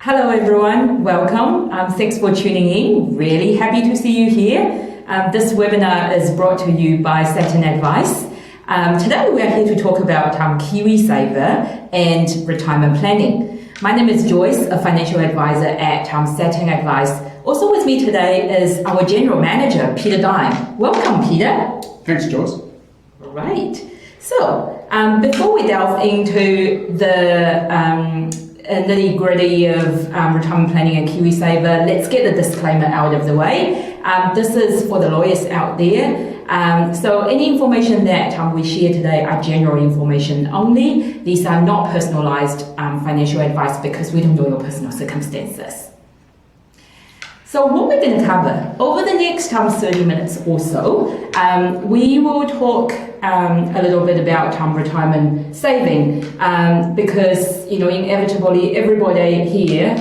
Hello everyone, welcome. Thanks for tuning in. Really happy to see you here. This webinar is brought to you by Saturn Advice. Today we are here to talk about KiwiSaver and retirement planning. My name is Joyce, a financial advisor at Saturn Advice. Also with me today is our general manager, Peter Dine. Welcome, Peter. Thanks, Joyce. All right. So, before we delve into the nitty-gritty of retirement planning and KiwiSaver, let's get the disclaimer out of the way. This is for the lawyers out there. So any information that we share today are general information only. These are not personalized financial advice because we don't know your personal circumstances. So what we're going to cover over the next 30 minutes or so, we will talk a little bit about retirement saving because inevitably everybody here,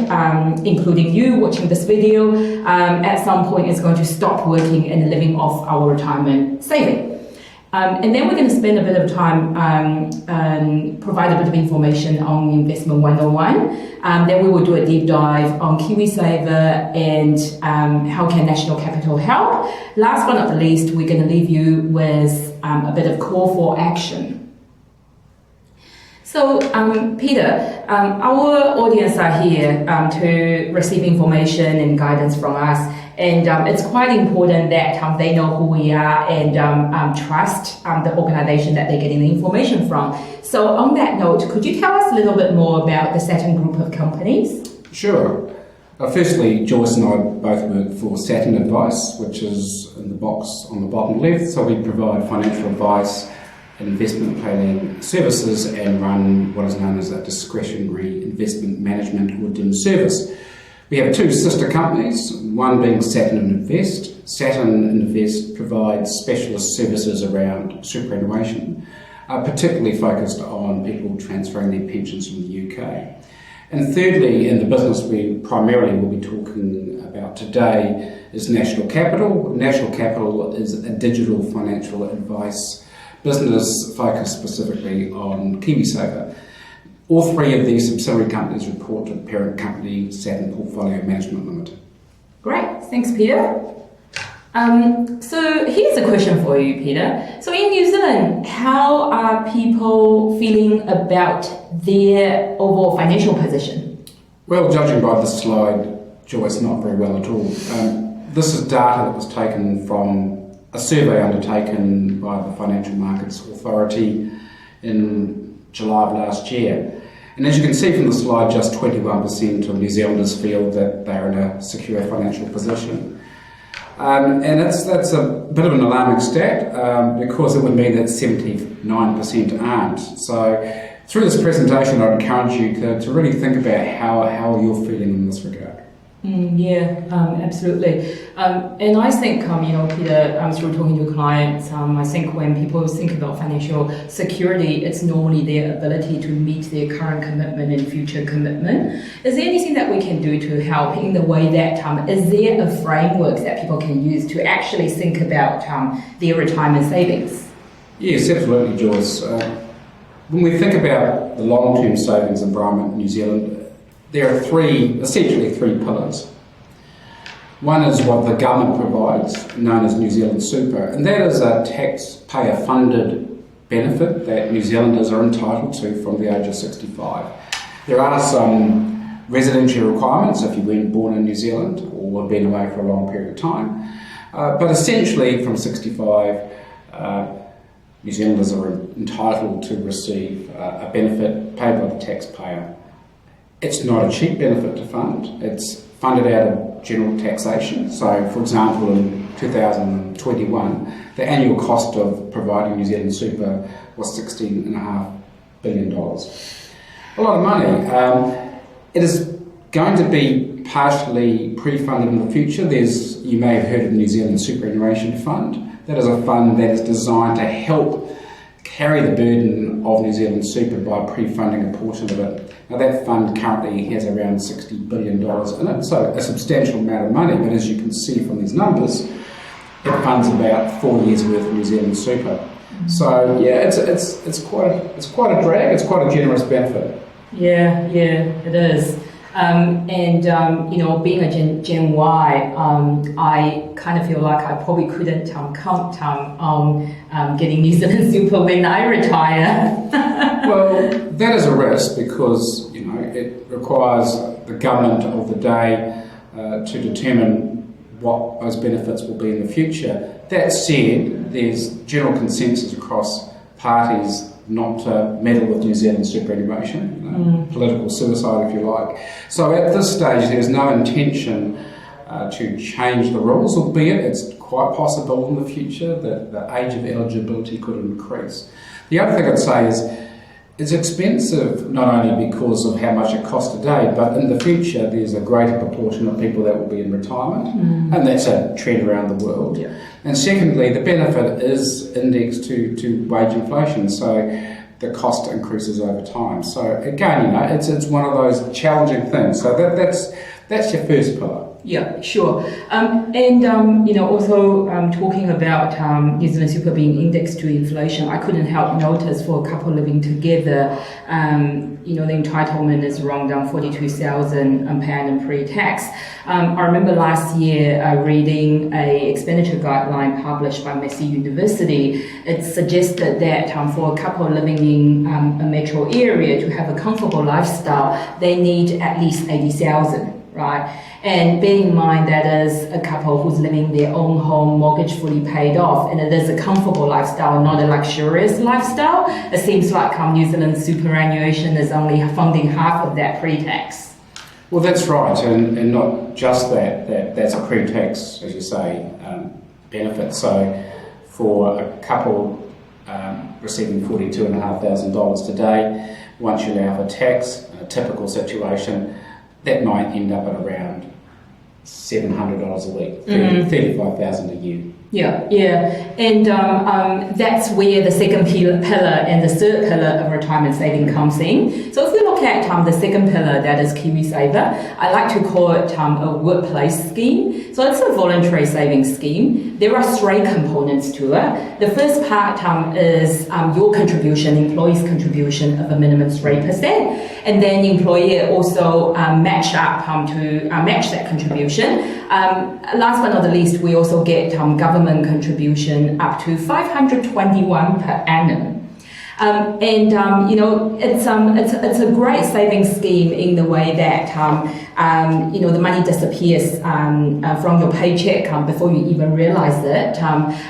including you watching this video, at some point is going to stop working and living off our retirement saving. And then we're going to spend a bit of time provide a bit of information on Investment 101. Then we will do a deep dive on KiwiSaver and how can National Capital help. Last but not least, we're going to leave you with a bit of call for action. So, Peter, our audience are here to receive information and guidance from us. And it's quite important that they know who we are and trust the organization that they're getting the information from. So on that note, could you tell us a little bit more about the Saturn Group of companies? Sure. Firstly, Joyce and I both work for Saturn Advice, which is in the box on the bottom left. So we provide financial advice, investment planning services, and run what is known as a discretionary investment management or DIM service. We have two sister companies, one being Saturn Invest. Saturn Invest provides specialist services around superannuation, particularly focused on people transferring their pensions from the UK. And thirdly, in the business we primarily will be talking about today is National Capital. National Capital is a digital financial advice business focused specifically on KiwiSaver. All three of these subsidiary companies report to the parent company, Saturn Portfolio Management Limited. Great, thanks Peter. So here's a question for you, Peter. So in New Zealand, how are people feeling about their overall financial position? Well, judging by this slide, Joyce, not very well at all. This is data that was taken from a survey undertaken by the Financial Markets Authority in July of last year. And as you can see from the slide, just 21% of New Zealanders feel that they're in a secure financial position. And that's a bit of an alarming stat because it would mean that 79% aren't. So through this presentation, I'd encourage you to really think about how you're feeling in this regard. Absolutely. And I think, Peter, through talking to clients, I think when people think about financial security, it's normally their ability to meet their current commitment and future commitment. Is there anything that we can do to help in the way that, is there a framework that people can use to actually think about their retirement savings? Yes, absolutely, Joyce. When we think about the long-term savings environment in New Zealand, there are essentially three pillars. One is what the government provides, known as New Zealand Super, and that is a taxpayer-funded benefit that New Zealanders are entitled to from the age of 65. There are some residency requirements if you weren't born in New Zealand or have been away for a long period of time, but essentially from 65, New Zealanders are entitled to receive a benefit paid by the taxpayer. It's not a cheap benefit to fund. It's funded out of general taxation. So, for example, in 2021, the annual cost of providing New Zealand Super was $16.5 billion. A lot of money. It is going to be partially pre-funded in the future. You may have heard of the New Zealand Superannuation Fund. That is a fund that is designed to help carry the burden of New Zealand Super by pre-funding a portion of it. Now that fund currently has around $60 billion in it, so a substantial amount of money, but as you can see from these numbers, it funds about 4 years worth of New Zealand Super. So yeah, it's quite a drag, it's quite a generous benefit. Yeah, it is. Being a Gen Y, I kind of feel like I probably couldn't count on getting New Zealand Super when I retire. Well, that is a risk because it requires the government of the day to determine what those benefits will be in the future. That said, there's general consensus across parties not to meddle with New Zealand superannuation, political suicide if you like. So at this stage there's no intention to change the rules, albeit it's quite possible in the future that the age of eligibility could increase. The other thing I'd say is it's expensive not only because of how much it costs today, but in the future there's a greater proportion of people that will be in retirement, and that's a trend around the world. Yeah. And secondly, the benefit is indexed to wage inflation, so the cost increases over time. So again, it's one of those challenging things. So that's your first pillar. Yeah, sure. Also talking about New Zealand Super being indexed to inflation, I couldn't help notice for a couple living together, the entitlement is around £42,000 per annum pre-tax. I remember last year reading a expenditure guideline published by Massey University. It suggested that for a couple living in a metro area to have a comfortable lifestyle, they need at least 80,000. Right, and bear in mind that is a couple who's living their own home, mortgage fully paid off, and it is a comfortable lifestyle, not a luxurious lifestyle. It seems like New Zealand superannuation is only funding half of that pre-tax. Well, that's right, and not just that's a pre-tax, as you say, benefit. So for a couple receiving $42,500 today, once you allow for tax, in a typical situation, that might end up at around $700 a week, $35,000 a year. Yeah, and that's where the second pillar and the third pillar of retirement saving comes in. So if we look at the second pillar, that is KiwiSaver, I like to call it a workplace scheme. So it's a voluntary savings scheme. There are three components to it. The first part is your contribution, employee's contribution of a minimum 3%, and then the employer also match up to match that contribution. Last but not the least, we also get government contribution up to $521 per annum. It's a great savings scheme in the way that the money disappears from your paycheck before you even realize it.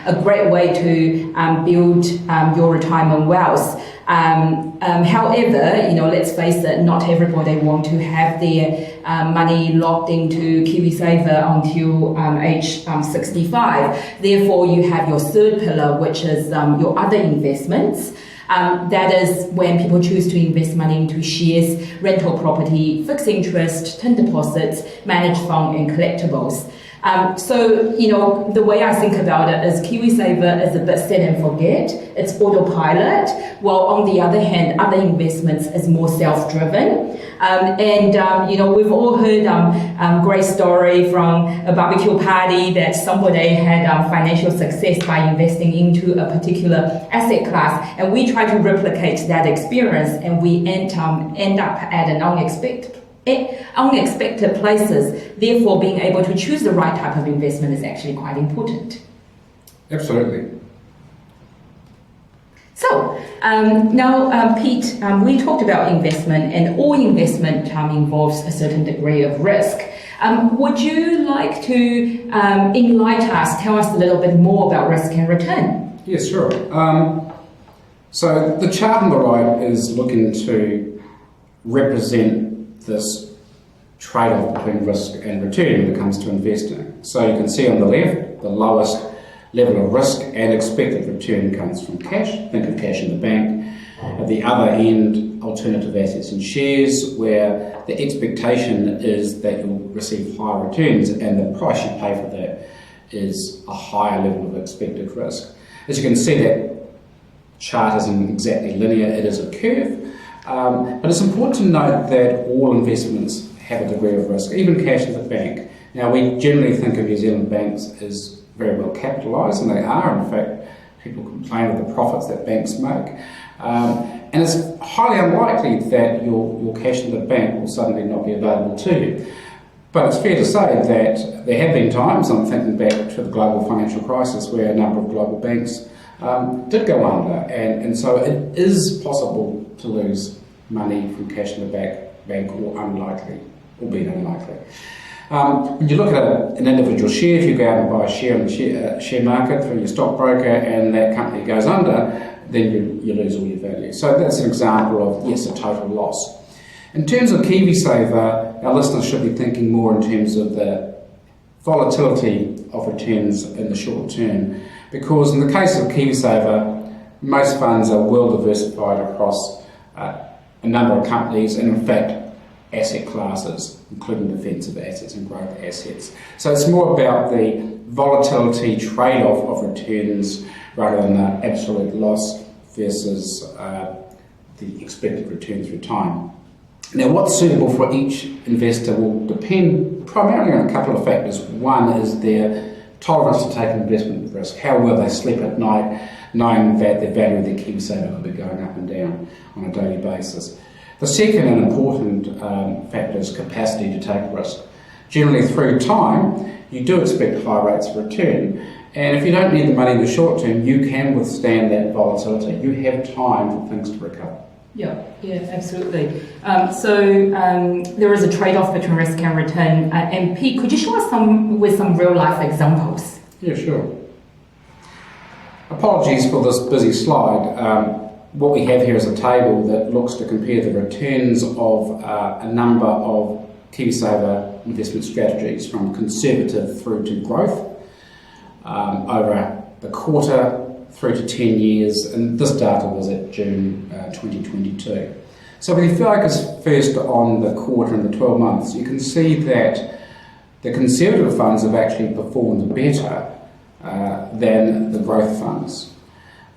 A great way to build your retirement wealth. However, let's face it, not everybody want to have their money locked into KiwiSaver until age 65. Therefore, you have your third pillar, which is your other investments. That is when people choose to invest money into shares, rental property, fixed interest, term deposits, managed fund, and collectibles. The way I think about it is KiwiSaver is a bit set and forget. It's autopilot, while on the other hand, other investments is more self-driven. We've all heard great story from a barbecue party that somebody had financial success by investing into a particular asset class, and we try to replicate that experience, and we end up at an unexpected places. Therefore, being able to choose the right type of investment is actually quite important. Absolutely. So now, Pete, we talked about investment, and all investment involves a certain degree of risk. Would you like to enlighten us, tell us a little bit more about risk and return? Yes, sure. So the chart on the right is looking to represent this trade-off between risk and return when it comes to investing. So you can see on the left, the lowest level of risk and expected return comes from cash. Think of cash in the bank. At the other end, alternative assets and shares, where the expectation is that you'll receive higher returns, and the price you pay for that is a higher level of expected risk. As you can see, that chart isn't exactly linear, it is a curve. But it's important to note that all investments have a degree of risk, even cash in the bank. Now, we generally think of New Zealand banks as very well capitalised, and they are. In fact, people complain of the profits that banks make. and it's highly unlikely that your cash in the bank will suddenly not be available to you. But it's fair to say that there have been times, I'm thinking back to the global financial crisis, where a number of global banks did go under, and so it is possible to lose money from cash in the bank, or unlikely, albeit unlikely. When you look at an individual share, if you go out and buy a share in the share market through your stockbroker and that company goes under, then you lose all your value. So that's an example of, yes, a total loss. In terms of KiwiSaver, our listeners should be thinking more in terms of the volatility of returns in the short term, because in the case of KiwiSaver, most funds are well diversified across a number of companies, and in fact asset classes, including defensive assets and growth assets. So it's more about the volatility trade-off of returns rather than the absolute loss versus the expected return through time. Now, what's suitable for each investor will depend primarily on a couple of factors. One is their tolerance to take investment risk, how well they sleep at night, knowing that the value of their KiwiSaver will be going up and down on a daily basis. The second and important factor is capacity to take risk. Generally, through time, you do expect high rates of return, and if you don't need the money in the short term, you can withstand that volatility. You have time for things to recover. Yeah, absolutely. So there is a trade-off between risk and return. And Pete, could you show us some real-life examples? Yeah, sure. Apologies for this busy slide. What we have here is a table that looks to compare the returns of a number of KiwiSaver investment strategies, from conservative through to growth, over the quarter through to 10 years, and this data was at June 2022. So if you focus first on the quarter and the 12 months, you can see that the conservative funds have actually performed better than the growth funds,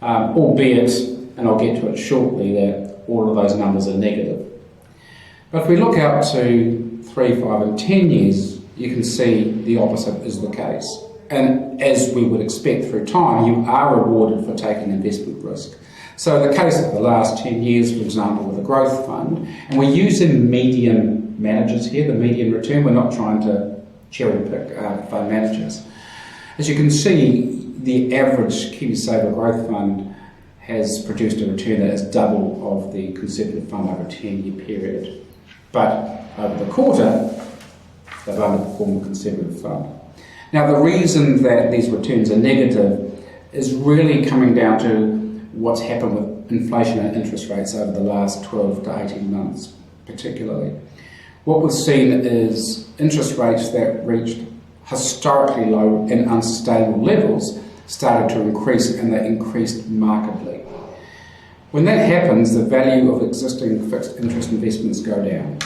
albeit, and I'll get to it shortly, that all of those numbers are negative. But if we look out to 3, 5 and 10 years, you can see the opposite is the case. And as we would expect through time, you are rewarded for taking investment risk. So in the case of the last 10 years, for example, with a growth fund, and we're using median managers here, the median return, we're not trying to cherry pick fund managers. As you can see, the average KiwiSaver growth fund has produced a return that is double of the conservative fund over a 10-year period. But over the quarter, they've underperformed the conservative fund. Now, the reason that these returns are negative is really coming down to what's happened with inflation and interest rates over the last 12 to 18 months, particularly. What we've seen is interest rates that reached historically low and unsustainable levels started to increase, and they increased markedly. When that happens, the value of existing fixed interest investments go down.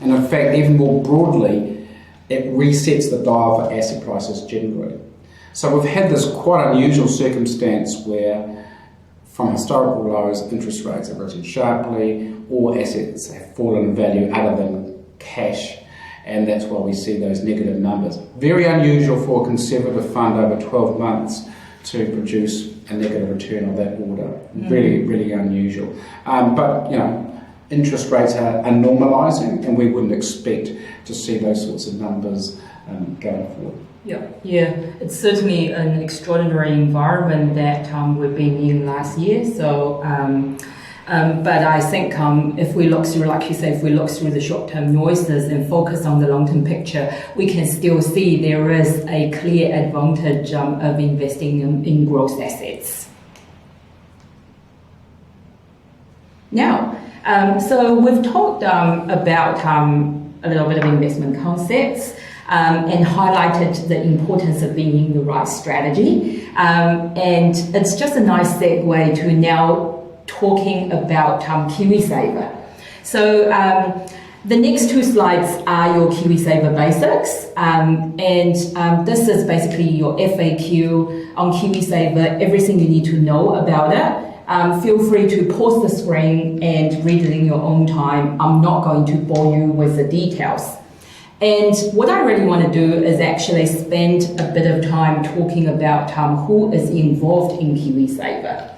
And in fact, even more broadly, it resets the dial for asset prices generally. So we've had this quite unusual circumstance where, from historical lows, interest rates have risen sharply, or assets have fallen in value other than cash, and that's why we see those negative numbers. Very unusual for a conservative fund over 12 months to produce a negative return of that order. Really, really unusual. But, interest rates are normalising, and we wouldn't expect to see those sorts of numbers going forward. Yeah, it's certainly an extraordinary environment that we've been in last year. So, but I think if we look through, like you say, if we look through the short-term noises and focus on the long-term picture, we can still see there is a clear advantage of investing in growth assets. Now, so we've talked about a little bit of investment concepts and highlighted the importance of being in the right strategy. And it's just a nice segue to now talking about KiwiSaver. So the next two slides are your KiwiSaver basics. And this is basically your FAQ on KiwiSaver, everything you need to know about it. Feel free to pause the screen and read it in your own time. I'm not going to bore you with the details. And what I really want to do is actually spend a bit of time talking about who is involved in KiwiSaver.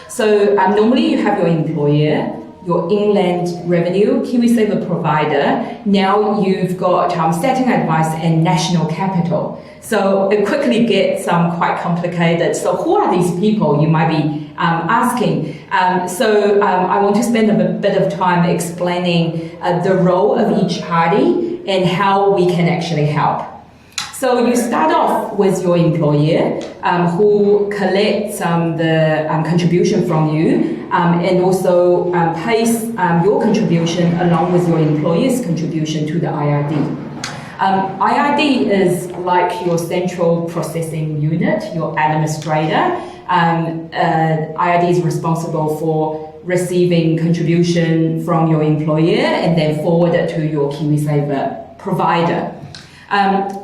So normally you have your employer, your inland revenue, KiwiSaver provider. Now you've got Saturn Advice and National Capital. So it quickly gets quite complicated. So who are these people, you might be asking? So I want to spend a bit of time explaining the role of each party and how we can actually help. So you start off with your employer who collects the contribution from you and also pays your contribution along with your employer's contribution to the IRD. IRD is like your central processing unit, your administrator. IRD is responsible for receiving contribution from your employer and then forward it to your KiwiSaver provider.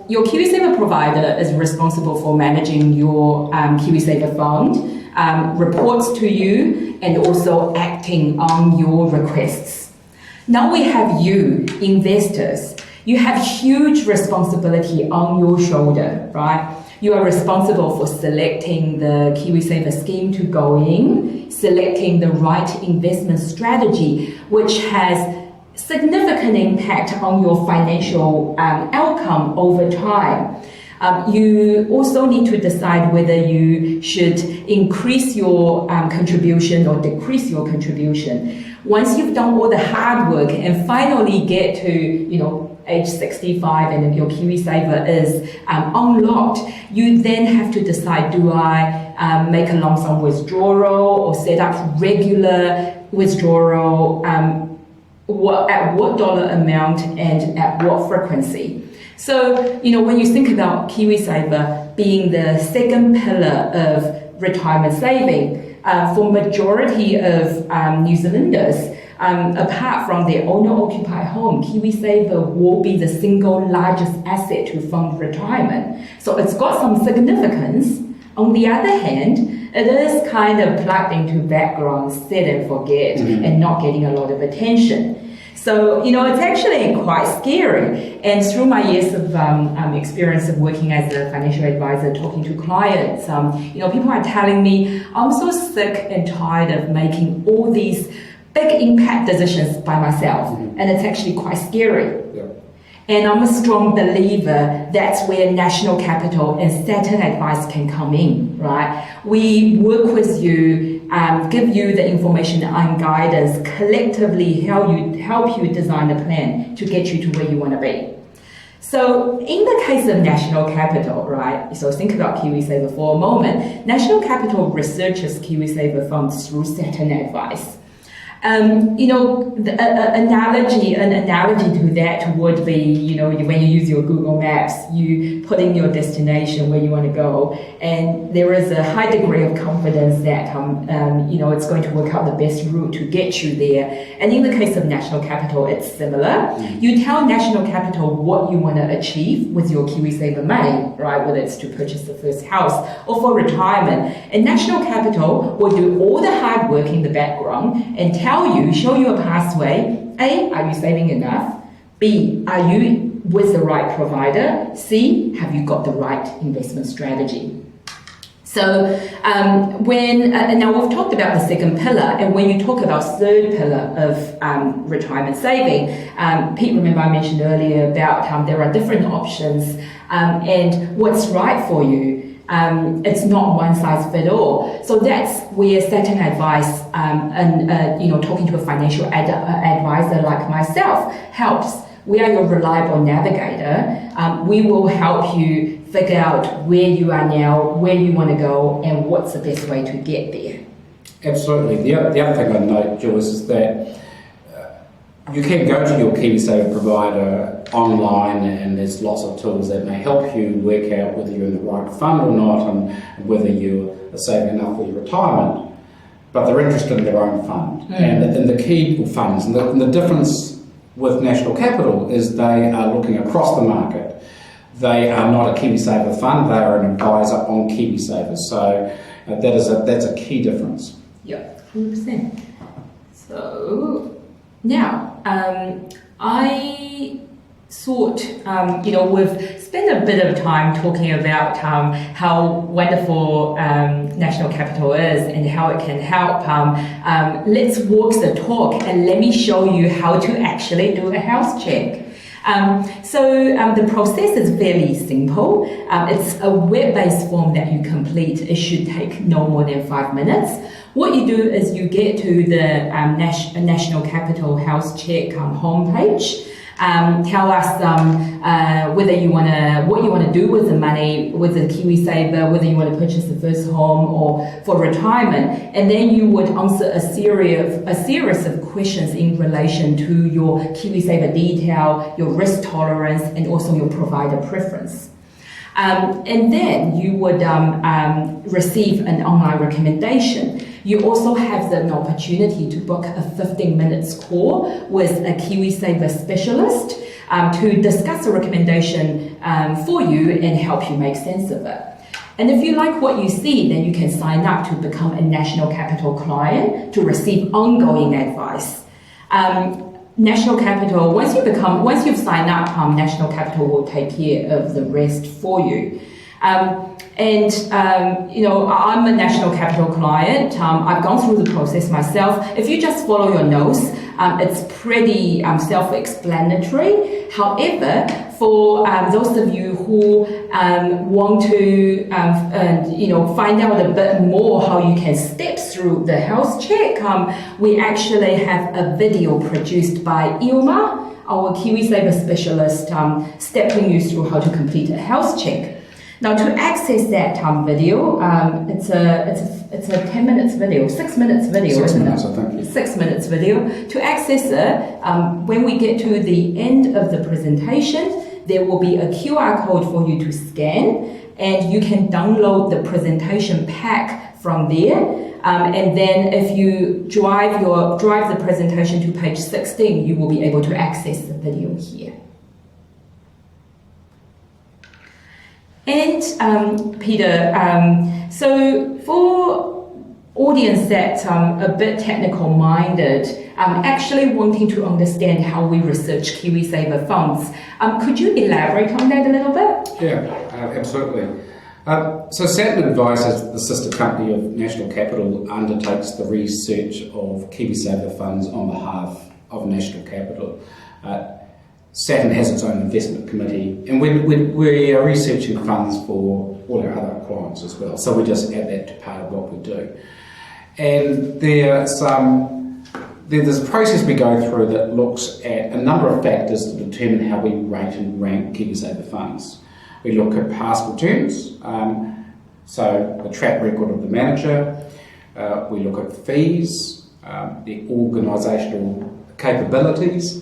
Your KiwiSaver provider is responsible for managing your KiwiSaver fund, reports to you, and also acting on your requests. Now we have you, investors. You have huge responsibility on your shoulder, right? You are responsible for selecting the KiwiSaver scheme to go in, selecting the right investment strategy, which has significant impact on your financial outcome over time. You also need to decide whether you should increase your contribution or decrease your contribution. Once you've done all the hard work and finally get to, age 65 and your KiwiSaver is unlocked, you then have to decide, do I make a lump sum withdrawal or set up regular withdrawal, at what dollar amount and at what frequency? So, when you think about KiwiSaver being the second pillar of retirement saving, for majority of New Zealanders, apart from their owner-occupied home, KiwiSaver will be the single largest asset to fund retirement. So it's got some significance. On the other hand, it is kind of plugged into background, set and forget, and not getting a lot of attention. So, it's actually quite scary. And through my years of experience of working as a financial advisor, talking to clients, people are telling me, I'm so sick and tired of making all these big impact decisions by myself. And it's actually quite scary. Yeah. And I'm a strong believer that's where National Capital and Saturn Advice can come in, right? We work with you, give you the information and guidance, collectively help you design a plan to get you to where you want to be. So in the case of National Capital, right, so think about KiwiSaver for a moment. National Capital researches KiwiSaver funds through Saturn Advice. An analogy to that would be, when you use your Google Maps, you put in your destination where you want to go, and there is a high degree of confidence that, it's going to work out the best route to get you there. And in the case of National Capital, it's similar. You tell National Capital what you want to achieve with your KiwiSaver money, right? Whether it's to purchase the first house or for retirement. And National Capital will do all the hard work in the background and show you a pathway. A, are you saving enough? B, are you with the right provider? C, have you got the right investment strategy? So now we've talked about the second pillar, and when you talk about third pillar of retirement saving, Pete, remember I mentioned earlier about there are different options and what's right for you. It's not one size fit all. So that's where Saturn Advice talking to a financial advisor like myself helps. We are your reliable navigator. We will help you figure out where you are now, where you want to go, and what's the best way to get there. Absolutely. The other thing I'd note, Joyce, is that you can go to your KiwiSaver provider online, and there's lots of tools that may help you work out whether you're in the right fund or not, and whether you are saving enough for your retirement. But they're interested in their own fund and the key funds. And the difference with National Capital is they are looking across the market. They are not a KiwiSaver fund; they are an advisor on KiwiSaver. So that's a key difference. Yeah, 100%. So now I we've spent a bit of time talking about how wonderful National Capital is and how it can help. Let's walk the talk and let me show you how to actually do a health check. The process is fairly simple. It's a web-based form that you complete. It should take no more than 5 minutes. What you do is you get to the National Capital Health Check homepage. Tell us what you want to do with the money, with the KiwiSaver, whether you want to purchase the first home or for retirement, and then you would answer a series of questions in relation to your KiwiSaver detail, your risk tolerance, and also your provider preference. And then you would receive an online recommendation. You also have an opportunity to book a 15 minutes call with a KiwiSaver specialist to discuss a recommendation for you and help you make sense of it. And if you like what you see, then you can sign up to become a National Capital client to receive ongoing advice. National Capital, once you've signed up, National Capital will take care of the rest for you. I'm a National Capital client. I've gone through the process myself. If you just follow your nose, it's pretty self-explanatory. However, for those of you who want to find out a bit more how you can step through the health check, we actually have a video produced by Ilma, our KiwiSaver specialist, stepping you through how to complete a health check. Now, to access that video, it's a 10 minutes video, 6 minutes video, 6 isn't minutes, it? I think. 6 minutes video. To access it, when we get to the end of the presentation, there will be a QR code for you to scan, and you can download the presentation pack from there. And then if you drive the presentation to page 16, you will be able to access the video here. And Peter, so for audience that's a bit technical minded, actually wanting to understand how we research KiwiSaver funds, could you elaborate on that a little bit? Yeah, absolutely. So Saturn Advice, as the sister company of National Capital, undertakes the research of KiwiSaver funds on behalf of National Capital. Saturn has its own investment committee, and we are researching funds for all our other clients as well. So we just add that to part of what we do. And there's a process we go through that looks at a number of factors to determine how we rate and rank KiwiSaver funds. We look at past returns, so the track record of the manager. We look at fees, the organisational capabilities,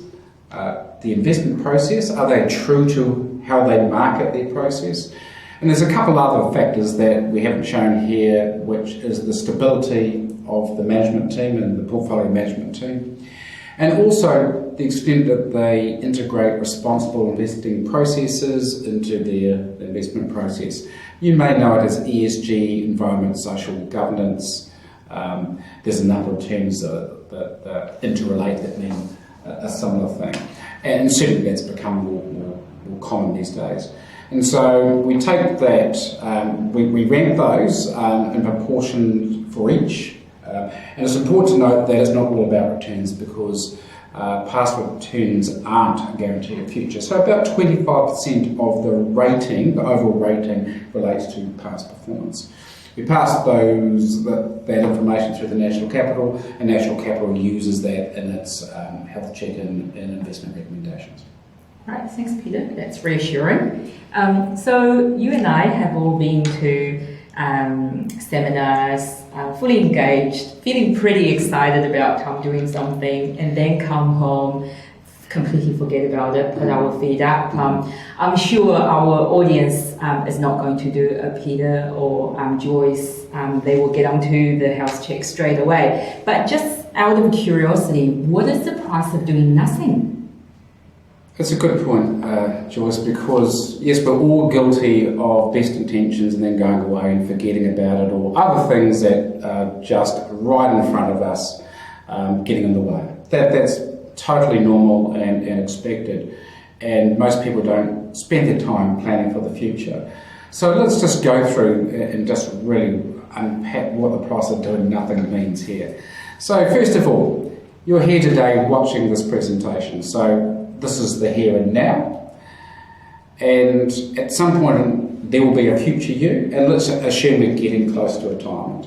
the investment process. Are they true to how they market their process? And there's a couple other factors that we haven't shown here, which is the stability of the management team and the portfolio management team, and also the extent that they integrate responsible investing processes into their investment process. You may know it as ESG, environment, social governance. There's a number of terms that interrelate that mean a similar thing. And certainly that's become more common these days. And so we take that, we rank those in proportion for each. And it's important to note that it's not all about returns, because past returns aren't a guarantee of future. So about 25% of the rating, the overall rating, relates to past performance. We pass that information through the National Capital, and National Capital uses that in its health check and investment recommendations. Right, thanks Peter, that's reassuring. So you and I have all been to seminars, fully engaged, feeling pretty excited about doing something, and then come home, completely forget about it, put our feet up. I'm sure our audience is not going to do a Peter or Joyce. They will get onto the health check straight away. But just out of curiosity, what is the price of doing nothing? That's a good point, Joyce, because yes, we're all guilty of best intentions and then going away and forgetting about it, or other things that are just right in front of us, getting in the way. That's totally normal and expected. and most people don't spend their time planning for the future. So let's just go through and just really unpack what the price of doing nothing means here. So first of all, you're here today watching this presentation, so this is the here and now, and at some point there will be a future you, and let's assume we're getting close to retirement.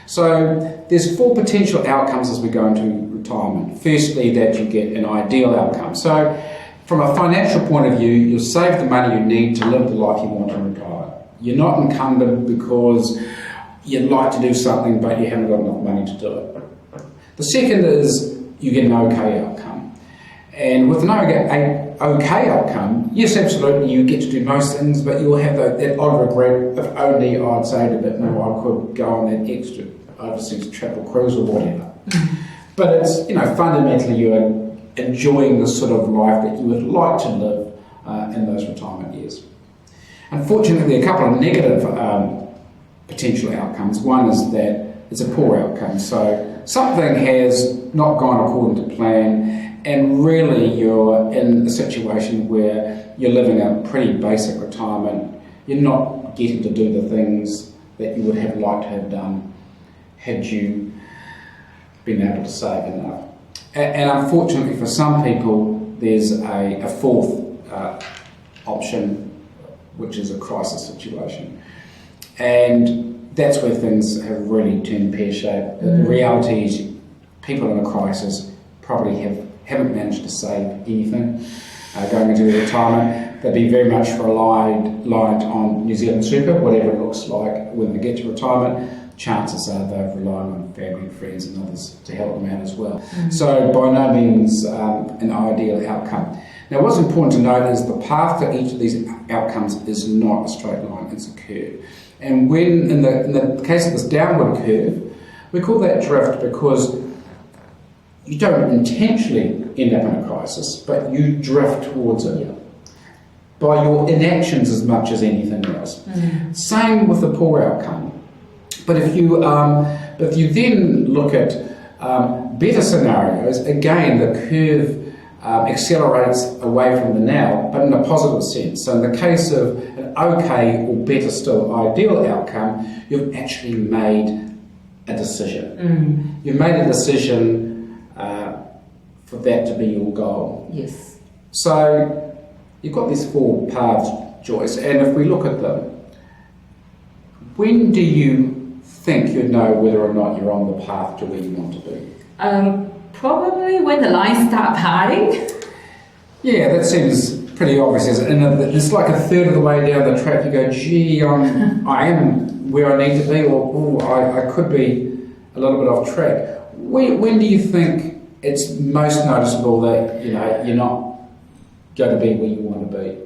So there's 4 potential outcomes as we go into retirement. Firstly, that you get an ideal outcome. So from a financial point of view, you'll save the money you need to live the life you want to retire. You're not encumbered because you'd like to do something but you haven't got enough money to do it. The second is you get an okay outcome. And with an okay outcome, yes, absolutely, you get to do most things, but you'll have that odd regret if only I'd saved a bit more, I could go on that extra overseas travel cruise or whatever. But it's, fundamentally you're enjoying the sort of life that you would like to live in those retirement years. Unfortunately, a couple of negative potential outcomes. One is that it's a poor outcome. So something has not gone according to plan, and really you're in a situation where you're living a pretty basic retirement. You're not getting to do the things that you would have liked to have done had you been able to save enough. And unfortunately for some people, there's a fourth option, which is a crisis situation. And that's where things have really turned pear-shaped. The reality is people in a crisis probably haven't managed to save anything going into their retirement. They'd be very much reliant on New Zealand Super, whatever it looks like when they get to retirement. Chances are they're relying on family and friends and others to help them out as well. So by no means an ideal outcome. Now what's important to note is the path to each of these outcomes is not a straight line, it's a curve. And when in the case of this downward curve, we call that drift because you don't intentionally end up in a crisis, but you drift towards it by your inactions as much as anything else. Same with the poor outcome. But if you then look at better scenarios, again the curve accelerates away from the now, but in a positive sense. So in the case of an okay or better still ideal outcome, you've actually made a decision. You've made a decision for that to be your goal. Yes. So you've got these 4 paths, Joyce, and if we look at them, when do you think you know whether or not you're on the path to where you want to be? Probably when the lines start parting. Yeah, that seems pretty obvious. And it's like a third of the way down the track you go, gee, I am where I need to be, or I could be a little bit off track. When do you think it's most noticeable that you're not going to be where you want to be?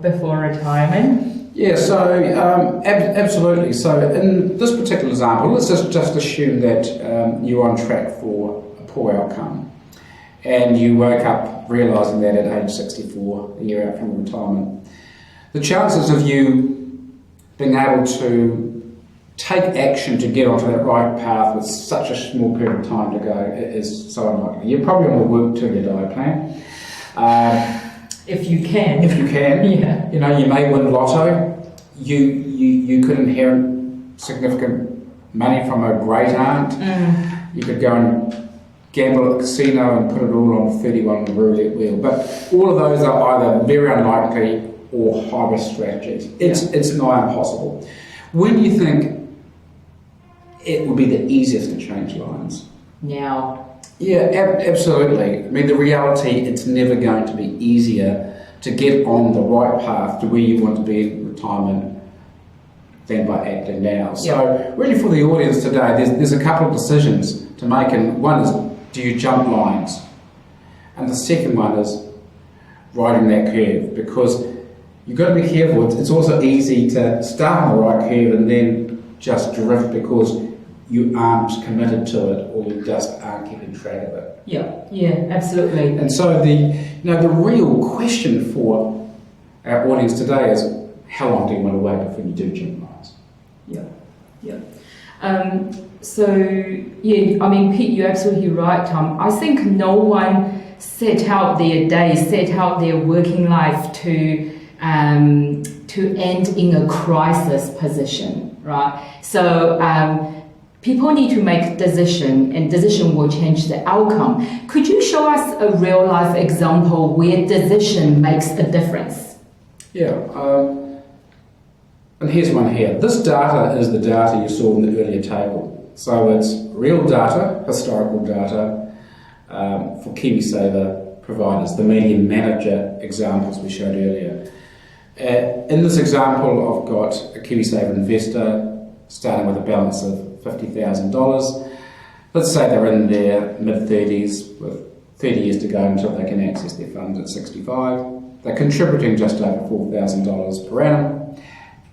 Before retirement. Yeah, so absolutely. So in this particular example, let's just assume that you're on track for a poor outcome, and you woke up realising that at age 64, a year out from retirement. The chances of you being able to take action to get onto that right path with such a small period of time to go is so unlikely. You're probably on the work till you die plan. If you can. Yeah. You may win lotto. You could inherit significant money from a great aunt. You could go and gamble at the casino and put it all on 31 on the roulette wheel. But all of those are either very unlikely or high-risk strategies. It's nigh impossible. When do you think it would be the easiest to change lines? Now. Yeah, absolutely. I mean, the reality, it's never going to be easier to get on the right path to where you want to be in retirement than by acting now. So really for the audience today, there's a couple of decisions to make, and one is, do you jump lines? And the second one is riding that curve, because you've got to be careful. It's also easy to start on the right curve and then just drift because you aren't committed to it, or you just aren't keeping track of it. Yeah, absolutely. And so the real question for our audience today is, how long do you want to wait before you do jump lines? So, I mean, Pete, you're absolutely right, Tom. I think no one set out their day, set out their working life to end in a crisis position, right? So people need to make decision, and decision will change the outcome. Could you show us a real life example where decision makes a difference? Yeah, and here's one here. This data is the data you saw in the earlier table. So it's real data, historical data, for KiwiSaver providers, the median manager examples we showed earlier. In this example, I've got a KiwiSaver investor starting with a balance of $50,000. Let's say they're in their mid-30s with 30 years to go until they can access their funds at 65. They're contributing just over $4,000 per annum,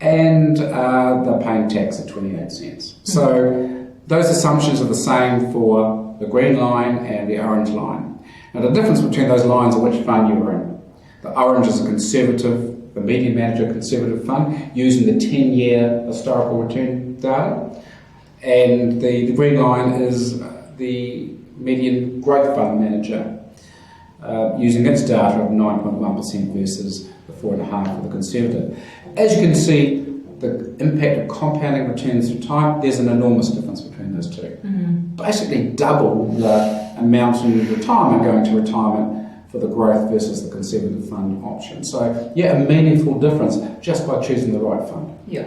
and they're paying tax at 28 cents. So those assumptions are the same for the green line and the orange line. Now the difference between those lines are which fund you are in. The orange is a conservative, the median manager conservative fund using the 10-year historical return data, and the green line is the median growth fund manager using its data of 9.1% versus the 4.5% for the conservative. As you can see, the impact of compounding returns through time, there's an enormous difference between those two. Basically double the amount in retirement going to retirement for the growth versus the conservative fund option. So yeah, a meaningful difference just by choosing the right fund. Yeah.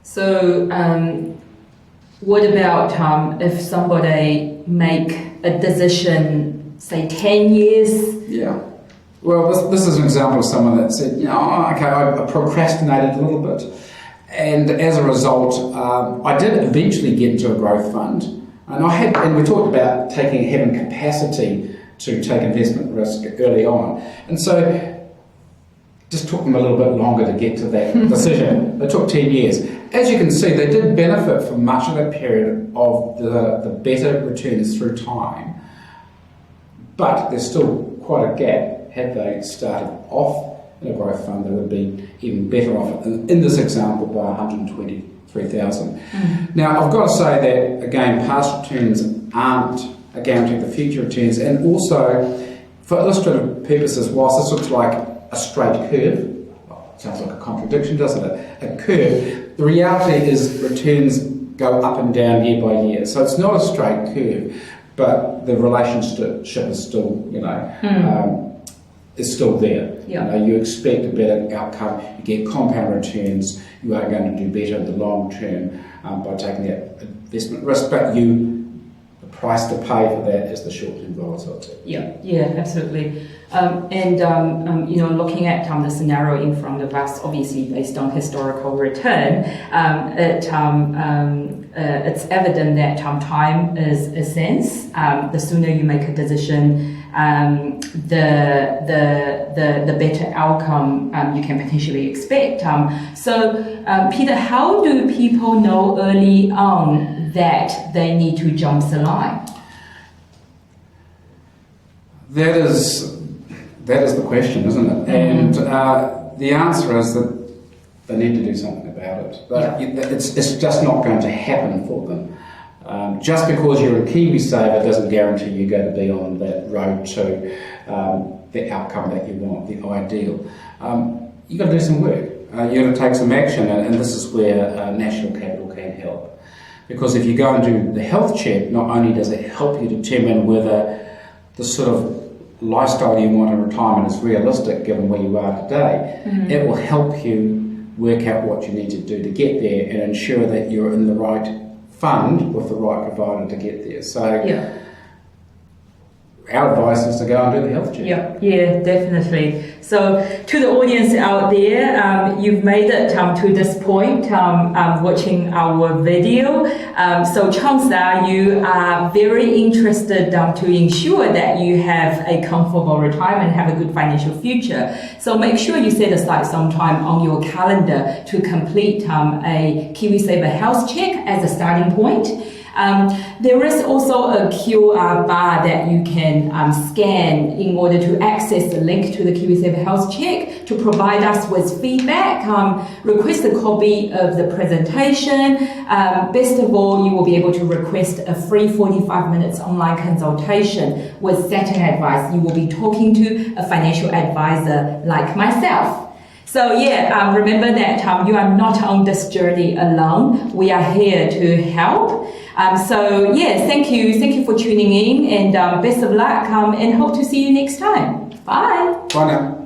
So what about if somebody make a decision, say 10 years? Yeah. Well, this is an example of someone that said, okay, I procrastinated a little bit. And as a result, I did eventually get into a growth fund. And we talked about having capacity to take investment risk early on. And so just took them a little bit longer to get to that decision. It took 10 years. As you can see, they did benefit from much of that period of the better returns through time. But there's still quite a gap. Had they started off in a growth fund, they would be even better off in this example by $123,000. Now, I've got to say that, again, past returns aren't a guarantee of the future returns, and also, for illustrative purposes, whilst this looks like a straight curve, sounds like a contradiction, doesn't it? A curve, the reality is returns go up and down year by year, so it's not a straight curve, but the relationship is still, is still there. Yeah. You expect a better outcome, you get compound returns, you are going to do better in the long term by taking that investment risk, but the price to pay for that is the short-term volatility. Yeah, absolutely. Looking at the scenario in front of us, obviously based on historical return, it's evident that time is essence. The sooner you make a decision, the better outcome you can potentially expect. So, Peter, how do people know early on that they need to jump the line? That is the question, isn't it? And the answer is that they need to do something about it. It's just not going to happen for them. Just because you're a KiwiSaver doesn't guarantee you're going to be on that road to the outcome that you want, the ideal. You've got to do some work. You've got to take some action, and this is where National Capital can help. Because if you go and do the health check, not only does it help you determine whether the sort of lifestyle you want in retirement is realistic given where you are today, it will help you work out what you need to do to get there and ensure that you're in the right fund with the right provider to get there. So our advice is to go and do the health check. Yeah, definitely. So to the audience out there, you've made it to this point watching our video. So chances are you are very interested to ensure that you have a comfortable retirement, have a good financial future. So make sure you set aside some time on your calendar to complete a KiwiSaver health check as a starting point. There is also a QR bar that you can scan in order to access the link to the KiwiSaver Health Check to provide us with feedback, request a copy of the presentation. Best of all, you will be able to request a free 45 minutes online consultation with Saturn Advice. You will be talking to a financial advisor like myself. So remember that you are not on this journey alone. We are here to help. Thank you for tuning in, and best of luck, and hope to see you next time. Bye. Bye now.